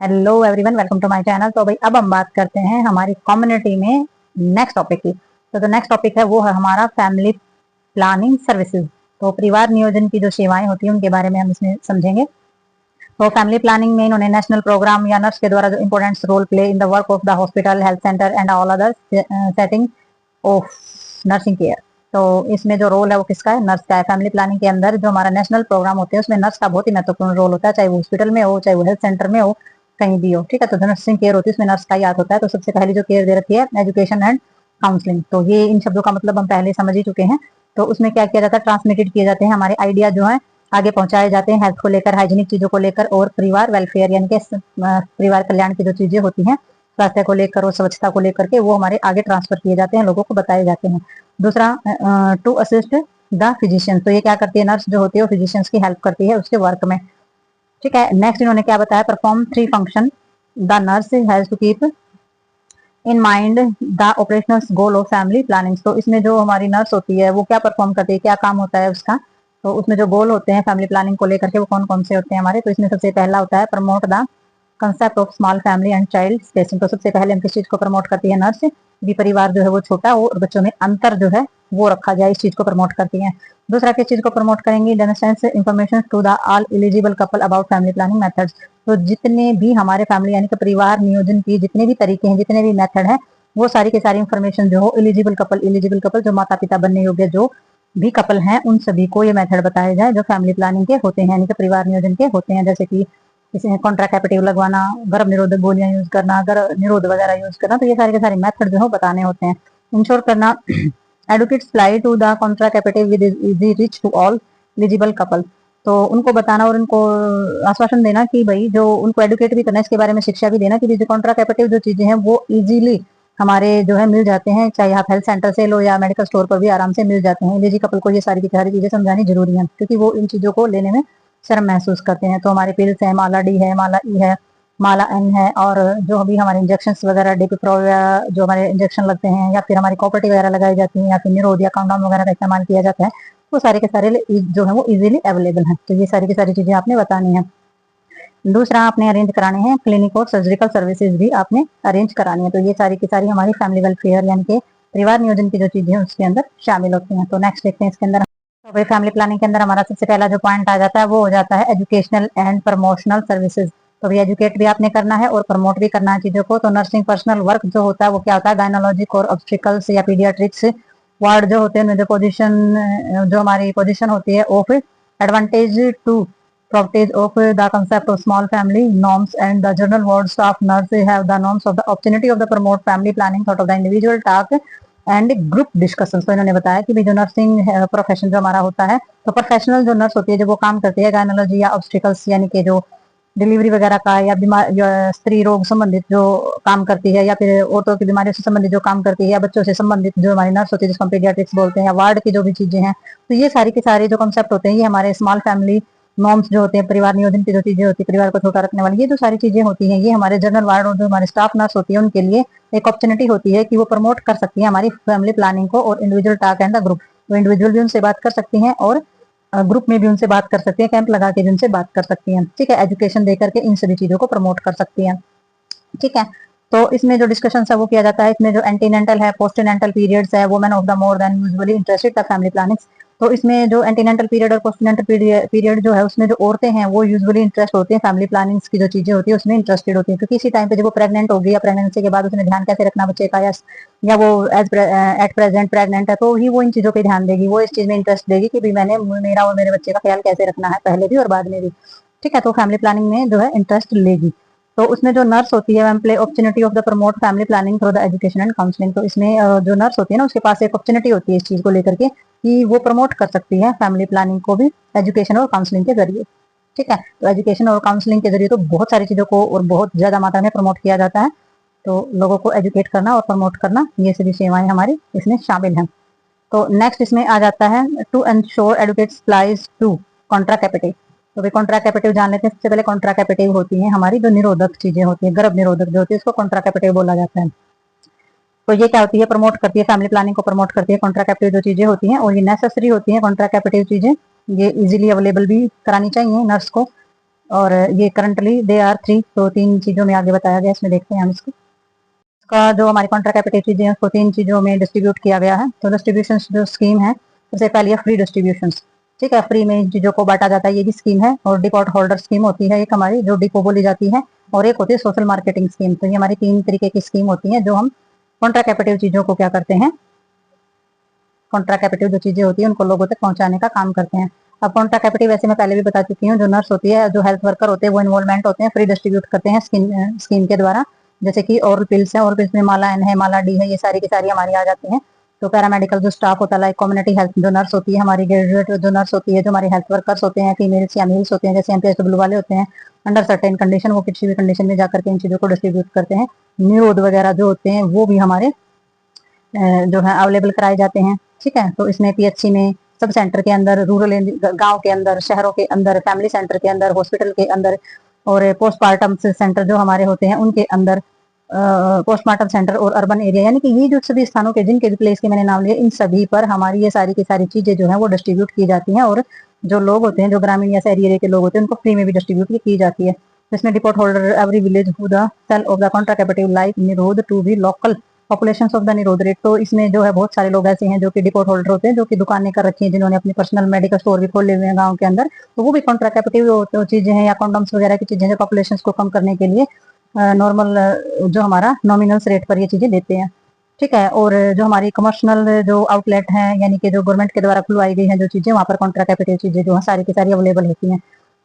Hello everyone, welcome to my channel. तो भाई अब हम बात करते हैं हमारी कम्युनिटी में नेक्स्ट टॉपिक की। तो जो नेक्स्ट टॉपिक है वो है हमारा फैमिली प्लानिंग सर्विसेज। तो परिवार नियोजन की जो सेवाएं होती हैं उनके बारे में हम इसमें समझेंगे। तो फैमिली प्लानिंग में इन्होंने नेशनल प्रोग्राम या नर्स के द्वारा जो important role play in the work of the hospital, health centre and all other setting of nursing care. तो इसमें जो रोल है वो किसका है? नर्स का है। फैमिली प्लानिंग के अंदर जो हमारा नेशनल प्रोग्राम होते हैं उसमें नर्स का बहुत ही महत्वपूर्ण रोल होता है, चाहे वो हॉस्पिटल में हो, चाहे वो हेल्थ सेंटर में हो, कहीं भी हो। ठीक है, तो जो नर्सिंग केयर होती है उसमें नर्स का ही हाथ होता है। तो सबसे पहले जो केयर दे रखी है एजुकेशन एंड काउंसलिंग। तो ये इन शब्दों का मतलब हम पहले समझ ही चुके हैं। तो उसमें क्या किया जाता है? ट्रांसमिटेड किए जाते हैं हमारे आइडिया जो है, आगे पहुंचाए जाते हैं हेल्थ को लेकर, हाइजीनिक चीजों को लेकर, और परिवार वेलफेयर यानी कि परिवार कल्याण की जो चीजें होती हैं, स्वास्थ्य को लेकर और स्वच्छता को लेकर के, वो हमारे आगे ट्रांसफर किए जाते हैं, लोगों को बताए जाते हैं। दूसरा, टू असिस्ट द फिजिशियन। तो ये क्या करती है? नर्स जो होती है वो फिजिशियंस की हेल्प करती है उसके वर्क में। ठीक है, नेक्स्ट इन्होंने क्या बताया? Perform three function the nurse has to keep in mind the operational goal of family planning. तो इसमें जो हमारी नर्स होती है वो क्या परफॉर्म करती है, क्या काम होता है उसका? तो उसमें जो गोल होते हैं फैमिली प्लानिंग को लेकर के वो कौन कौन से होते हैं हमारे? तो इसमें सबसे पहला होता है promote the concept of small family and child spacing. तो सबसे पहले हम किस चीज को प्रमोट करती है? नर्स भी परिवार जो है वो छोटा हो और बच्चों में अंतर जो है वो रखा जाए, इस चीज को प्रमोट करती है। दूसरा किस चीज को प्रमोट करेंगी? Information to the all eligible couple about family planning methods. तो जितने भी हमारे फैमिली यानी कि परिवार नियोजन की जितने भी तरीके हैं, जितने भी मेथड है, वो सारी की सारी इंफॉर्मेशन जो हो एलिजिबल कपल जो माता पिता बनने योग्य जो भी कपल हैं उन सभी को ये मेथड बताए जाए जो फैमिली प्लानिंग के होते हैं, यानी कि परिवार नियोजन के होते हैं। जैसे कि इसे कॉन्ट्रासेप्टिव लगवाना, गर्भ निरोधक गोलियां यूज करना, गर्भ निरोध वगैरह यूज करना। तो ये सारे के सारे मेथड जो है बताने होते हैं। इंश्योर करना adequate supply to the contraceptive with easy reach to all eligible couple. तो उनको बताना और उनको आश्वासन देना कि भाई जो उनको एडुकेट भी करना, इसके बारे में शिक्षा भी देना कि जो कॉन्ट्रासेप्टिव जो चीजें हैं वो इजीली हमारे जो है मिल जाते हैं, चाहे आप हेल्थ सेंटर से लो या मेडिकल स्टोर पर भी आराम से मिल जाते हैं। एलिजिबल कपल को ये सारी की सारी चीजें समझानी जरूरी है क्योंकि वो इन चीजों को लेने में शर्म महसूस करते हैं। तो हमारे पिल्स है, माला डी है, माला ई है, माला एन है, और जो अभी हमारे इंजेक्शन वगैरह डिपिप्रो जो हमारे इंजेक्शन लगते हैं या फिर हमारी कॉपर्टी वगैरह लगाई जाती है या फिर निरोध या कंडोम वगैरह का इस्तेमाल किया जाता है, वो सारे के सारे जो है वो इजीली अवेलेबल है। तो ये सारी की सारी चीजें आपने बतानी है। दूसरा, आपने अरेंज कराने हैं क्लिनिक और सर्जिकल सर्विसेज भी आपने अरेंज करानी है। तो ये सारी की सारी हमारी फैमिली वेलफेयर यानी कि परिवार नियोजन की जो चीजें हैं उसके अंदर शामिल होती हैं। तो नेक्स्ट देखते हैं इसके अंदर। तो भाई फैमिली प्लानिंग के अंदर हमारा सबसे पहला जो पॉइंट आ जाता है वो हो जाता है एजुकेशनल एंड प्रमोशनल सर्विसेज। तो भाई एजुकेट भी आपने करना है और प्रमोट भी करना है चीजों को। तो नर्सिंग पर्सनल वर्क जो होता है वो क्या होता है? गायनोलॉजिक और ऑब्स्टिकल्स या पीडियाट्रिक्स वार्ड जो होते हैं उनमें जो पोजीशन, जो हमारी पोजीशन होती है of advantage to properties of the concept of small family norms and the general ward staff nurse have the norms of the opportunity of the promote family planning sort of the individual talk and group discussion. तो इन्होंने बताया कि जो nursing profession जो हमारा होता है, तो प्रोफेशनल जो नर्स होती है जो वो काम करती है गायनोलॉजी या ऑब्स्टिकल्स यानी कि जो डिलीवरी वगैरह का या बीमार स्त्री रोग संबंधित जो काम करती है, या फिर औरतों की बीमारियों से संबंधित जो काम करती है, या बच्चों से संबंधित जो हमारी नर्स होती है जिसको हम पीडियाट्रिक्स बोलते हैं, या वार्ड की जो भी चीजें हैं, तो ये सारी के सारे जो कॉन्सेप्ट होते हैं ये हमारे स्मॉल फैमिली नॉर्म्स जो होते हैं, परिवार नियोजन की जो चीजें होती है, परिवार को छोटा रखने वाली ये जो सारी चीजें होती हैं, ये हमारे जनरल वार्ड और जो हमारे स्टाफ नर्स होती है उनके लिए एक अपॉर्चुनिटी होती है कि वो प्रमोट कर सकती है हमारी फैमिली प्लानिंग को और individual task and the group. तो इंडिविजुअल भी उनसे बात कर सकती हैं और ग्रुप में भी उनसे बात कर सकती है, कैंप लगा के भी उनसे बात कर सकती हैं। ठीक है, एजुकेशन दे करके इन सभी चीजों को प्रमोट कर सकती हैं। ठीक है, तो इसमें जो डिस्कशन है वो किया जाता है। इसमें जो एंटीनेंटल है, पोस्टनेंटल पीरियड्स है, women of the more than usually interested the family planning. तो इसमें जो एंटीनेंटल पीरियड और पोस्टनेंटल पीरियड जो है उसमें जो औरतें हैं वो यूजुअली इंटरेस्ट होती हैं फैमिली प्लानिंग्स की जो चीजें होती है उसमें इंटरेस्टेड होती है, क्योंकि इसी टाइम पे जब वो प्रेग्नेंट होगी या प्रेगनेंसी के बाद उसने ध्यान कैसे रखना बच्चे का, या वो एट प्रेजेंट प्रेग्नेंट है तो ही वो इन चीजों पे ध्यान देगी, वो इस चीज में इंटरेस्ट देगी कि भी मैंने मेरा और मेरे बच्चे का ख्याल कैसे रखना है, पहले भी और बाद में भी। ठीक है, तो फैमिली प्लानिंग में जो है इंटरेस्ट लेगी। तो उसमें जो नर्स होती है play opportunity of the promote family planning through the education and counselling. तो इसमें जो नर्स होती है ना उसके पास एक अपॉर्चुनिटी होती है इस चीज को लेकर के कि वो प्रमोट कर सकती है फैमिली प्लानिंग को भी एजुकेशन और काउंसलिंग के जरिए। ठीक है, तो एजुकेशन और काउंसलिंग के जरिए तो बहुत सारी चीजों को और बहुत ज्यादा मात्रा में प्रमोट किया जाता है। तो लोगों को एजुकेट करना और प्रमोट करना ये सभी सेवाएं हमारी इसमें शामिल हैं। तो नेक्स्ट इसमें आ जाता है to ensure adequate supplies to contraceptive. तो भाई कॉन्ट्रासेप्टिव जान लेते हैं। सबसे पहले कॉन्ट्रासेप्टिव होती है हमारी जो निरोधक चीजें होती है, गर्भ निरोधक जो होती है उसको कॉन्ट्रासेप्टिव बोला जाता है। तो ये क्या होती है? प्रमोट करती है फैमिली प्लानिंग को, प्रमोट करती है कॉन्ट्रासेप्टिव जो चीजें होती हैं, और ये नेसेसरी होती है कॉन्ट्रासेप्टिव चीजें, ये इजीली अवेलेबल भी करानी चाहिए नर्स को। और ये करंटली दे आर 3, तो 3 चीजों में आगे बताया गया, इसमें देखते हैं हम इसको। इसका जो हमारी कॉन्ट्रा कैपिटल चीजें हैं उसको 3 चीजों में डिस्ट्रीब्यूट किया गया है। तो डिस्ट्रीब्यूशन जो स्कीम है, सबसे पहले फ्री डिस्ट्रीब्यूशन, ठीक है, फ्री में इन चीजों को बांटा जाता है, ये भी स्कीम है। और डिपॉट होल्डर स्कीम होती है एक हमारी, जो डिपो बोली जाती है, और एक होती है सोशल मार्केटिंग स्कीम। तो ये हमारी 3 तरीके की स्कीम होती है जो हम कॉन्ट्रा कैपिटल चीजों को क्या करते हैं, कॉन्ट्रा कैपिटल जो चीजें होती है उनको लोगों तक पहुंचाने का काम करते हैं। अब कॉन्ट्रा कैपिटल वैसे मैं पहले भी बता चुकी हूँ, जो नर्स होती है, जो हेल्थ वर्कर होते हैं, वो इन्वॉल्वमेंट होते हैं, फ्री डिस्ट्रीब्यूट करते हैं स्कीम के द्वारा। जैसे कि ओरल पिल्स है, ओरल पिल्स में माला एन है, माला डी है, ये सारी की सारी हमारी आ जाती है। तो पैरामेडिकल जो स्टाफ होता है, लाइक कम्युनिटी हेल्थ जो नर्स होती है हमारी, ग्रेजुएट जो नर्स होती है, जो हमारे हेल्थ वर्कर्स होते हैं, फीमेल्स या मेल्स होते हैं, जैसे एमपीएसडब्ल्यू वाले होते हैं, अंडर सर्टेन कंडीशन वो किसी भी कंडीशन में जाकर के इन चीजों को डिस्ट्रीब्यूट करते हैं। निरोध वगैरह जो होते हैं वो भी हमारे जो है अवेलेबल कराए जाते हैं, ठीक है। तो इसमें पीएचसी में, सब सेंटर के अंदर, रूरल गांव के अंदर, शहरों के अंदर, फैमिली सेंटर के अंदर, हॉस्पिटल के अंदर, और पोस्टमार्टम सेंटर जो हमारे होते हैं उनके अंदर, पोस्टमार्टम सेंटर और अर्बन एरिया, यानी कि ये जो सभी स्थानों के जिनके भी प्लेस के मैंने नाम लिए, इन सभी पर हमारी ये सारी की सारी चीजें जो है वो डिस्ट्रीब्यूट की जाती हैं। और जो लोग होते हैं, जो ग्रामीण या शहरी एरिया के लोग होते हैं, उनको फ्री में भी डिस्ट्रीब्यूट की जाती है। इसमें depot holder every village who the sale of the contraceptive like Nirodh to be local population of the Nirodh rate. तो इसमें जो है बहुत सारे लोग ऐसे हैं जो कि डिपोट होल्डर होते हैं, जो कि दुकानें कर रखी हैं, जिन्होंने अपनी पर्सनल मेडिकल स्टोर भी खोले हुए हैं गाँव के अंदर। तो वो भी कॉन्ट्रा कैपिटल चीजें हैं, या कॉन्डम्स वगैरह की चीजें हैं, पॉपुलेशन को कम करने के लिए नॉर्मल जो हमारा नॉमिनल रेट पर ये चीजें देते हैं, ठीक है। और जो हमारी कमर्शियल जो आउटलेट है, यानी कि जो गवर्नमेंट के द्वारा खुलवाई गई है जो चीजें, वहाँ पर कॉन्ट्रा कैपिटल चीजें जो है सारी की सारी अवेलेबल होती हैं,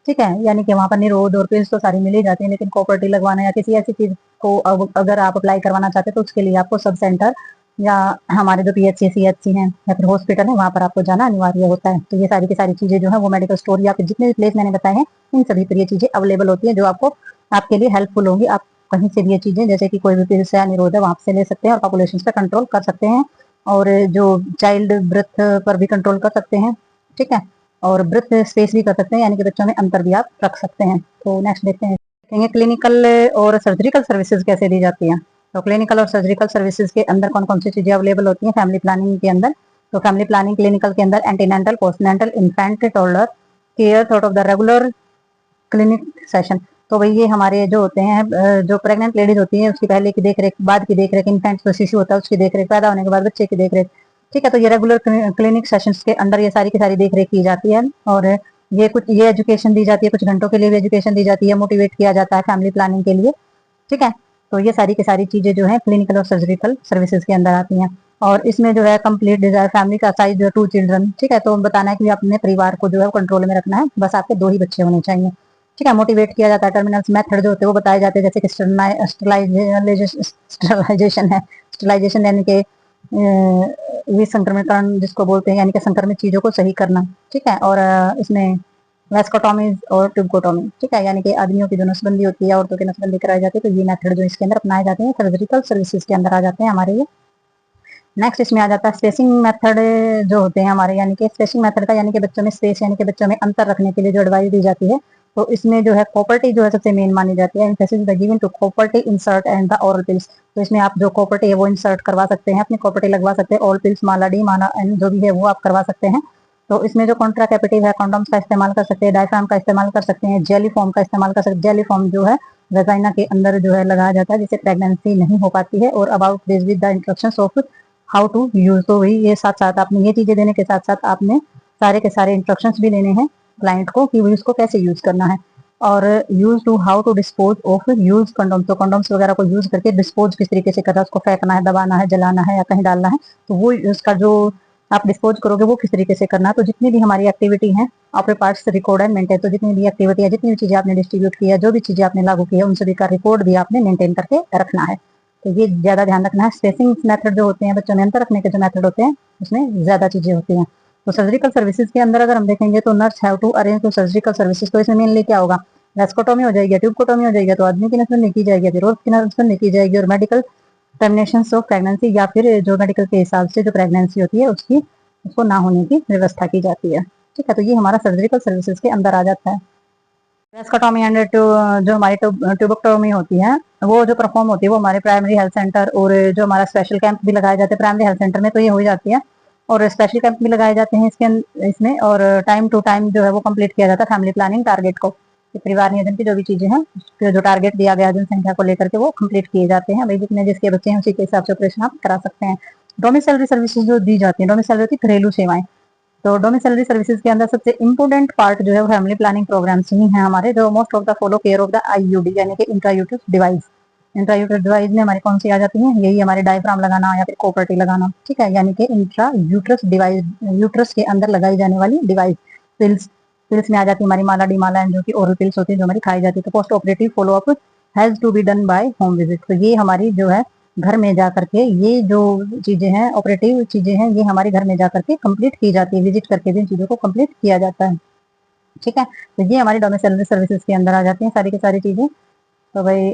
ठीक है। यानी कि वहाँ पर निरोध और पिल्स तो सारी मिल ही जाती है, लेकिन कॉपर्टी लगवाना या किसी ऐसी चीज को अगर आप अप्लाई करवाना चाहते हैं तो उसके लिए आपको सब सेंटर या हमारे जो पीएचसी सीएचसी हैं या फिर हॉस्पिटल है, वहाँ पर आपको जाना अनिवार्य होता है। तो ये सारी की सारी चीजें जो है वो मेडिकल स्टोर या फिर जितने भी प्लेस मैंने बताए हैं, इन सभी पर ये चीजें अवेलेबल होती है, जो आपको आपके लिए हेल्पफुल होंगी। आप कहीं से भी ये चीजें, जैसे कि कोई भी पिल्स या निरोध है, वहां से ले सकते हैं और पॉपुलेशन पे कंट्रोल कर सकते हैं। और जो चाइल्ड ब्रथ पर भी कंट्रोल कर सकते हैं, ठीक है। और ब्रथ स्पेस भी कर सकते हैं, यानी कि बच्चों में अंतर भी आप रख सकते हैं। तो नेक्स्ट देखते हैं, देखेंगे क्लिनिकल और सर्जिकल सर्विसेज कैसे दी जाती हैं। तो क्लिनिकल और सर्जिकल सर्विसेज के अंदर कौन कौन सी चीजें अवेलेबल होती हैं फैमिली प्लानिंग के अंदर। तो फैमिली प्लानिंग क्लिनिकल के अंदर antenatal, postnatal, infant toddler care throughout the regular clinic session. तो भाई ये हमारे जो होते हैं, जो प्रेग्नेंट लेडीज होती है उसकी पहले की देखरेख, बाद की देखरेख, इन्फेंट जो शिशु होता है उसकी देखरेख, पैदा होने के बाद बच्चे की देखरेख, ठीक है। तो ये रेगुलर क्लिनिक सेशंस के अंदर ये सारी की सारी देखरेख की जाती है। और ये एजुकेशन दी जाती है, कुछ घंटों के लिए भी एजुकेशन दी जाती है, मोटिवेट किया जाता है फैमिली प्लानिंग के लिए, ठीक है। तो ये सारी की सारी चीजें जो है क्लिनिकल और सर्जिकल सर्विसेज के अंदर आती हैं। और इसमें जो है कंप्लीट डिजायर फैमिली का साइज जो है 2 चिल्ड्रन, ठीक है। तो बताना है कि अपने परिवार को जो है कंट्रोल में रखना है, बस आपके 2 ही बच्चे होने चाहिए, ठीक है। मोटिवेट किया जाता है, टर्मिनल्स मेथड जो होते हैं वो बताए जाते हैं, जैसे कि स्टरलाइजेशन है, स्टरलाइजेशन यानी कि विसंक्रमण जिसको बोलते हैं, यानी कि संक्रमित चीजों को सही करना, ठीक है। और इसमें वेस्कोटॉमीज और ट्यूबकोटॉमी, ठीक है, यानी कि आदमियों की जो नसबंदी होती है, औरतों की नसबंदी कराई जाती है। तो ये मेथड जो इसके अंदर अपनाए जाते हैं, सर्जिकल सर्विसेज के अंदर आ जाते हैं हमारे ये। नेक्स्ट इसमें आ जाता है स्पेसिंग मेथड जो होते हैं हमारे, यानी कि स्पेसिंग मेथड का, यानी कि बच्चों में स्पेस, यानी कि बच्चों में अंतर रखने के लिए जो एडवाइस दी जाती है। तो इसमें जो है कॉपर्टी जो है सबसे मेन मानी जाती है। Emphasis the given to copper T insert and the oral pills. तो इसमें आप जो कॉपर्टी है वो इंसर्ट करवा सकते हैं, अपनी कॉपर्टी लगवा सकते हैं, ओरल पिल्स, माला डी, माला एन जो भी है वो आप करवा सकते हैं। तो इसमें जो कॉन्ट्रा कैपिटिव है, कॉन्डोम्स का इस्तेमाल कर सकते हैं, डायफ्राम का इस्तेमाल कर सकते हैं, जेली फॉर्म का इस्तेमाल कर सकते हैं। जेली फॉर्म जो है वेजाइना के अंदर जो है लगाया जाता है, जिससे प्रेगनेंसी नहीं हो पाती है। और about this with the instructions of how to use. तो वही ये साथ साथ आपने ये चीजें देने के साथ साथ आपने सारे के सारे इंस्ट्रक्शंस भी देने हैं क्लाइंट को कि उसको कैसे यूज करना है। और use to how to dispose of use condom. तो कंडोम्स वगैरह को यूज करके डिस्पोज किस तरीके से करना है, उसको फेंकना है, दबाना है, जलाना है या कहीं डालना है। तो वो उसका जो आप डिस्पोज करोगे वो किस तरीके से करना है। तो जितनी भी हमारी एक्टिविटी है, आपके पार्ट्स रिकॉर्ड एंड मेंटेन। तो जितनी भी एक्टिविटी है, जितनी भी चीजें आपने डिस्ट्रीब्यूट की है, जो भी चीजें आपने लागू की है, उन सभी का रिकॉर्ड भी आपने मेंटेन करके रखना है। तो ये ज्यादा ध्यान रखना है। स्पेसिंग मेथड जो होते हैं, बच्चों में अंतर रखने के जो मेथड होते हैं, उसमें ज्यादा चीजें होती हैं। तो सर्जिकल सर्विसेज के अंदर अगर हम देखेंगे तो nurse have to arrange to surgical services. तो इसमें मेनली क्या होगा, वेस्कोटोमी हो जाएगी, ट्यूबकोटोमी हो जाएगी, तो आदमी की नसबंदी की जाएगी, फिर औरत की नसबंदी की जाएगी, और मेडिकल टर्मिनेशन ऑफ प्रेगनेंसी, या फिर जो मेडिकल के हिसाब से जो प्रेगनेंसी होती है उसकी उसको ना होने की व्यवस्था की जाती है, ठीक है। तो ये हमारा सर्जिकल सर्विसेज के अंदर आ जाता है। वेस्कोटोमी एंड जो हमारी ट्यूबोक्टोमी होती है वो जो परफॉर्म होती है वो हमारे प्राइमरी हेल्थ सेंटर, और जो हमारा स्पेशल कैंप भी लगाए जाते हैं प्राइमरी हेल्थ सेंटर में, तो ये हो जाती है। और स्पेशल कैंप भी लगाए जाते हैं इसमें, और टाइम टू टाइम जो है वो कंप्लीट किया जाता है फैमिली प्लानिंग टारगेट को। परिवार नियोजन की जो भी चीजें हैं, जो टारगेट दिया गया जनसंख्या को लेकर के वो कंप्लीट किए जाते हैं। भाई जितने जिसके बच्चे हैं उसी के हिसाब से ऑपरेशन आप करा सकते हैं। डोमिसलरी सर्विसेज जो दी जाती है, डोमिसलरी होती है घरेलू सेवाएं। तो डोमिसलरी सर्विसेज के अंदर सबसे इंपोर्टेंट पार्ट जो है वो फैमिली प्लानिंग प्रोग्राम्स ही है हमारे, जो most of the follow care of the IUD यानी कि इंट्रायूटरस डिवाइस। इंट्रायूटरस डिवाइस में हमारी कौन सी आ जाती है, यही हमारे डायफ्राम लगाना या फिर कोपर्टी लगाना, ठीक है, यानी कि इंट्रा यूट्रस डिवाइस, यूट्रस के अंदर लगाई जाने वाली डिवाइस। पिल्स, पिल्स में आ जाती है हमारी माला डी माला, जो कि ओरल पिल्स होती है जो हमारी खाई जाती है। तो post operative follow up has to be done by home visit. तो ये हमारी जो है घर में जा करके ये जो चीजें हैं, ऑपरेटिव चीजें हैं, ये हमारे घर में जा करके कंप्लीट की जाती है, विजिट करके जिन चीजों को कंप्लीट किया जाता है, ठीक है। तो ये हमारी डोमिसाइलरी सर्विसेज के अंदर आ जाती हैं सारी की सारी चीजें। तो भाई